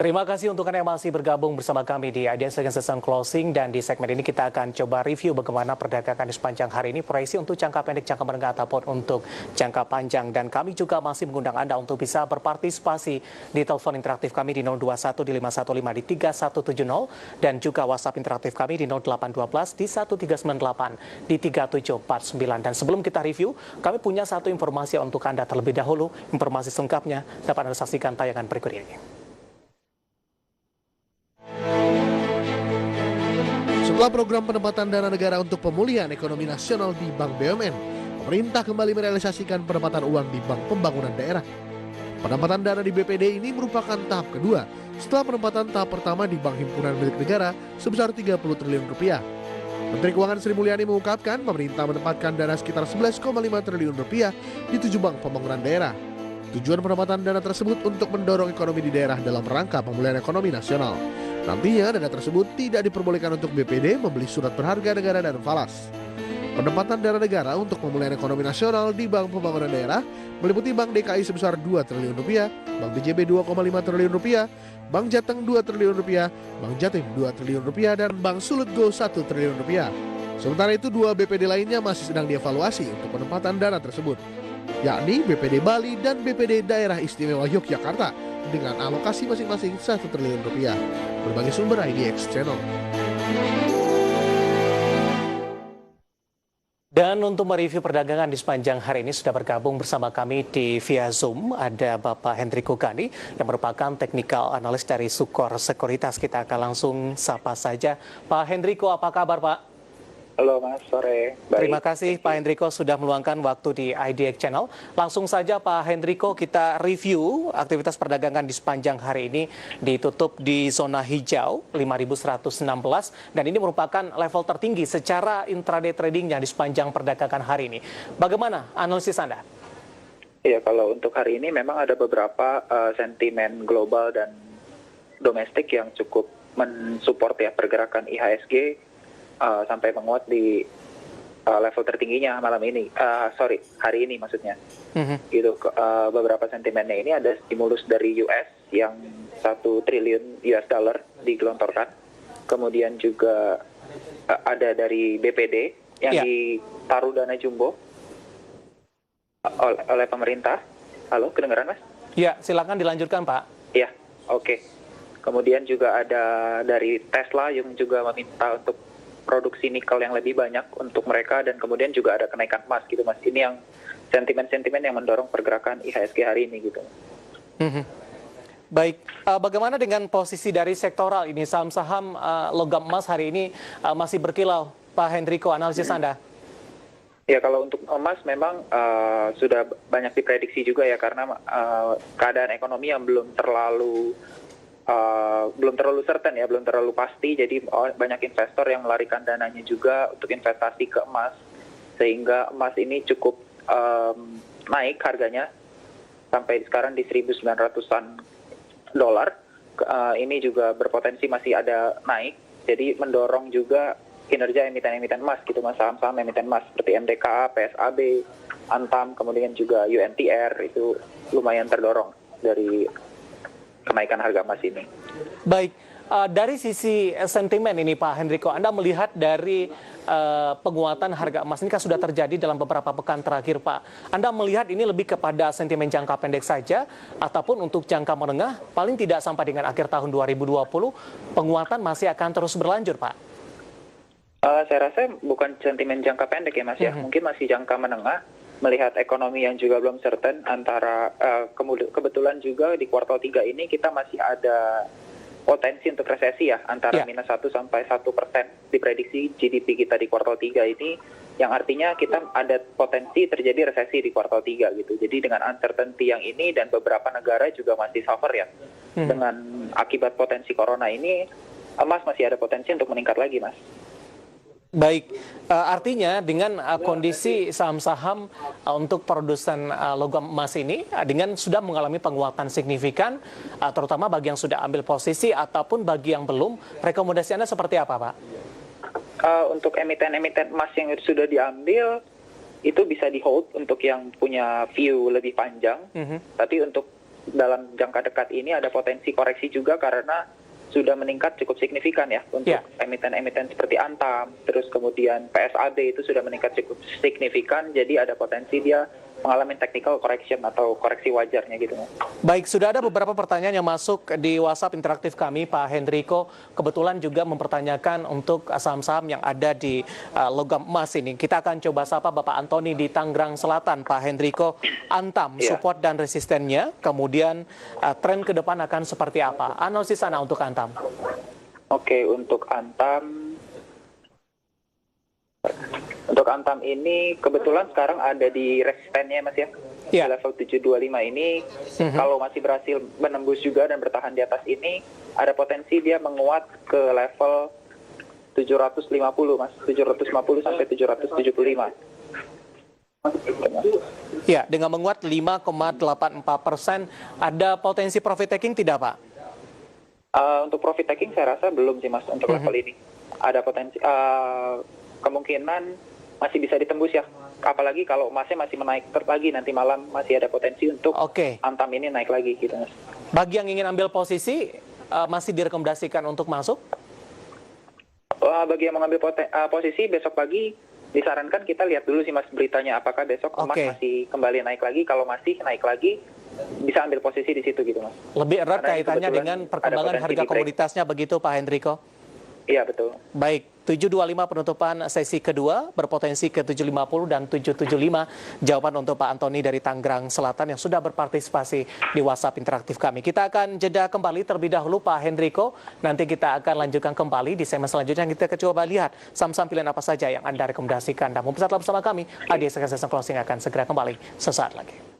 Terima kasih untuk Anda yang masih bergabung bersama kami di Ideas Second Session Closing, dan di segmen ini kita akan coba review bagaimana perdagangan di sepanjang hari ini, proyeksi untuk jangka pendek, jangka menengah ataupun untuk jangka panjang. Dan kami juga masih mengundang Anda untuk bisa berpartisipasi di telepon interaktif kami di 021 di 515 di 3170 dan juga WhatsApp interaktif kami di 0812 di 1398 di 3749. Dan sebelum kita review, kami punya satu informasi untuk Anda terlebih dahulu. Informasi selengkapnya dapat Anda saksikan tayangan berikut ini. Setelah program penempatan dana negara untuk pemulihan ekonomi nasional di Bank BUMN, pemerintah kembali merealisasikan penempatan uang di Bank Pembangunan Daerah. Penempatan dana di BPD ini merupakan tahap kedua setelah penempatan tahap pertama di Bank Himpunan Milik Negara sebesar 30 triliun rupiah. Menteri Keuangan Sri Mulyani mengungkapkan pemerintah menempatkan dana sekitar 11,5 triliun rupiah di 7 bank pembangunan daerah. Tujuan penempatan dana tersebut untuk mendorong ekonomi di daerah dalam rangka pemulihan ekonomi nasional. Nantinya dana tersebut tidak diperbolehkan untuk BPD membeli surat berharga negara dan falas. Penempatan dana negara untuk pemulihan ekonomi nasional di Bank Pembangunan Daerah meliputi Bank DKI sebesar 2 triliun rupiah, Bank BJB 2,5 triliun rupiah, Bank Jateng 2 triliun rupiah, Bank Jatim 2 triliun rupiah, dan Bank Sulut Go 1 triliun rupiah. Sementara itu, dua BPD lainnya masih sedang dievaluasi untuk penempatan dana tersebut, yakni BPD Bali dan BPD Daerah Istimewa Yogyakarta dengan alokasi masing-masing 1 triliun rupiah. Berbagai sumber IDX Channel. Dan untuk mereview perdagangan di sepanjang hari ini sudah bergabung bersama kami di via Zoom ada Bapak Hendriko Gani yang merupakan technical analyst dari Sukor Sekuritas. Kita akan langsung sapa saja. Pak Hendriko, apa kabar Pak? Halo Mas, sore. Baik. Terima kasih Pak Hendriko sudah meluangkan waktu di IDX Channel. Langsung saja Pak Hendriko, kita review aktivitas perdagangan di sepanjang hari ini. Ditutup di zona hijau 5.116 dan ini merupakan level tertinggi secara intraday tradingnya di sepanjang perdagangan hari ini. Bagaimana analisis Anda? Iya, kalau untuk hari ini memang ada beberapa sentimen global dan domestik yang cukup mensupport ya pergerakan IHSG sampai menguat di level tertingginya malam ini, hari ini maksudnya. Gitu, beberapa sentimennya ini ada stimulus dari US yang 1 triliun US dollar digelontorkan, kemudian juga ada dari BPD yang ditaruh dana jumbo oleh pemerintah. Halo, kedengaran Mas? Ya, silakan dilanjutkan Pak. Ya, oke. Kemudian juga ada dari Tesla yang juga meminta untuk produksi nikel yang lebih banyak untuk mereka, dan kemudian juga ada kenaikan emas gitu Mas. Ini yang sentimen-sentimen yang mendorong pergerakan IHSG hari ini gitu. Baik, bagaimana dengan posisi dari sektoral ini? Saham-saham logam emas hari ini masih berkilau, Pak Hendriko, analisis Anda? Ya, kalau untuk emas memang sudah banyak diprediksi juga ya, karena keadaan ekonomi yang belum terlalu certain ya, belum terlalu pasti. Jadi banyak investor yang melarikan dananya juga untuk investasi ke emas, sehingga emas ini cukup naik harganya sampai sekarang di 1.900-an dolar. Ini juga berpotensi masih ada naik, jadi mendorong juga kinerja emiten-emiten emas gitu Mas, saham-saham emiten emas seperti MDKA, PSAB, Antam, kemudian juga UNTR itu lumayan terdorong dari kenaikan harga emas ini. Baik, dari sisi sentimen ini Pak Hendriko, Anda melihat dari penguatan harga emas ini kan sudah terjadi dalam beberapa pekan terakhir Pak. Anda melihat ini lebih kepada sentimen jangka pendek saja, ataupun untuk jangka menengah paling tidak sampai dengan akhir tahun 2020 penguatan masih akan terus berlanjut Pak? Saya rasa bukan sentimen jangka pendek ya Mas ya, mungkin masih jangka menengah. Melihat ekonomi yang juga belum certain, antara kebetulan juga di kuartal 3 ini kita masih ada potensi untuk resesi ya, antara minus 1 sampai 1% diprediksi GDP kita di kuartal 3 ini, yang artinya kita ada potensi terjadi resesi di kuartal 3 gitu. Jadi dengan uncertainty yang ini, dan beberapa negara juga masih suffer ya dengan akibat potensi corona ini, emas masih ada potensi untuk meningkat lagi Mas. Baik, artinya dengan kondisi saham-saham untuk produsen logam emas ini dengan sudah mengalami penguatan signifikan, terutama bagi yang sudah ambil posisi ataupun bagi yang belum, rekomendasi Anda seperti apa Pak? Untuk emiten-emiten emas yang sudah diambil, itu bisa di hold untuk yang punya view lebih panjang, tapi untuk dalam jangka dekat ini ada potensi koreksi juga karena sudah meningkat cukup signifikan ya untuk emiten-emiten seperti Antam, terus kemudian PSAB itu sudah meningkat cukup signifikan, jadi ada potensi dia mengalami technical correction atau koreksi wajarnya gitu. Baik, sudah ada beberapa pertanyaan yang masuk di WhatsApp interaktif kami, Pak Hendriko. Kebetulan juga mempertanyakan untuk saham-saham yang ada di logam emas ini. Kita akan coba sapa Bapak Antoni di Tangerang Selatan, Pak Hendriko. Antam, support dan resistennya, kemudian tren ke depan akan seperti apa? Analisis Anda untuk Antam. Oke, untuk Antam ini kebetulan sekarang ada di resistennya Mas ya. Di level 725 ini kalau masih berhasil menembus juga dan bertahan di atas ini, ada potensi dia menguat ke level 750 Mas, 750 sampai 775. Ya, dengan menguat 5,84%, ada potensi profit taking tidak Pak? Untuk profit taking saya rasa belum sih Mas untuk level ini. Ada potensi kemungkinan masih bisa ditembus ya. Apalagi kalau emasnya masih menaik lagi nanti malam, masih ada potensi untuk Antam ini naik lagi gitu Mas. Bagi yang ingin ambil posisi, masih direkomendasikan untuk masuk? Bagi yang mengambil posisi besok pagi, disarankan kita lihat dulu sih Mas beritanya, apakah besok emas masih kembali naik lagi. Kalau masih naik lagi, bisa ambil posisi di situ gitu Mas. Lebih erat kaitannya dengan perkembangan harga komoditasnya begitu Pak Hendriko? Iya betul. Baik, 725 penutupan sesi kedua, berpotensi ke 750 dan 775. Jawaban untuk Pak Antoni dari Tangerang Selatan yang sudah berpartisipasi di WhatsApp interaktif kami. Kita akan jeda kembali terlebih dahulu Pak Hendriko. Nanti kita akan lanjutkan kembali di segmen selanjutnya. Kita coba lihat saham-saham pilihan apa saja yang Anda rekomendasikan. Dan tetaplah bersama kami, ADS Closing akan segera kembali sesaat lagi.